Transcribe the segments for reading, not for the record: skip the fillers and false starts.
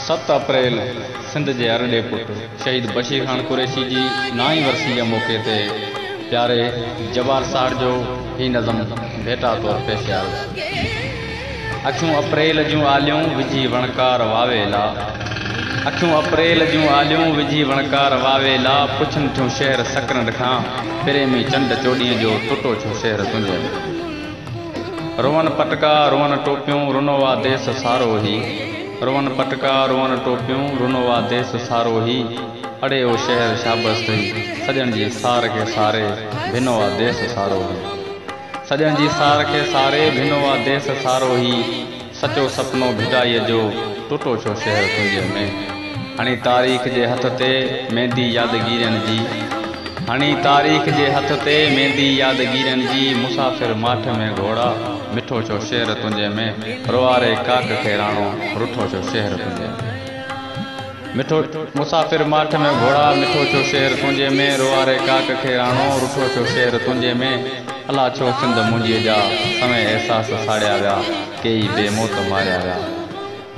7 अप्रैल सिंध के अरड़े पुट शहीद बशीर खान कुरैशी जी 9वीं वर्सी के मौके ते प्यारे जवार साड़ जो ही नज़म भेटा तौर पेश आयो। अखियूं अप्रैल जूं आलियूं विझी वणकार वावेला, अखियूं अप्रैल जूं आलियूं विझी वणकार वावेला, पुछन थियूं शहर सकरंड खां प्रेमी चंड चोॾीअ जो टुटो छो शहर तुंहिंजे में। रोवन पटका रोवन टोपियूं रुनोवा देस सारो ही, रोवन पटका रोवन टोपियूं रुनोवा देस सारो ही, अड़े ओ शहर शाबस थई सजन जी सार के सारे भिनोवा देस सारो ही, सजन जी सार के सारे भिनोवा देस सारो ही, सचो सपनो भिटाई जो टुटो छो शहर तुंहिंजे में। हणी तारीख़ जे हथ ते मेहंदी यादगीरन जी, हणी तारीख़ जे हथ ते मेहंदी यादगीरन जी, मुसाफ़िर माठ में घोड़ा मिठो छो शहर तुंहिंजे में, रोआरे काक खे राणो रुठो छो शहर तुंहिंजे में। मिठो मुसाफ़िर माठ में घोड़ा मिठो छो शहर तुंहिंजे में, रोआरे काक खे राणो रुठो छो शहर तुंहिंजे में। अला छो सिंध मुंहिंजी जा समय एहसास साड़िया विया, कई बेमौत मारिया विया।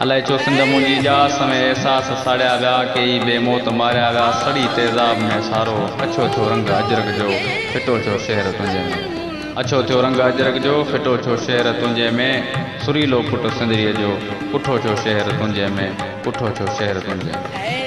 अलाए छो सिंध मुंहिंजी जा समय एहसास साड़िया विया, कई बेमौत मारिया विया। सड़ी तेज़ाब में सारो अछो थियो रंग अजरक जो फिटो छो शहर तुंहिंजे में, अछो थियो रंग अजरक जो फिटो छो शहर तुंहिंजे में। सुरीलो पुट सिंधड़ीअ जो पुठो छो शहर तुंहिंजे में, पुठो छो शहर तुंहिंजे में।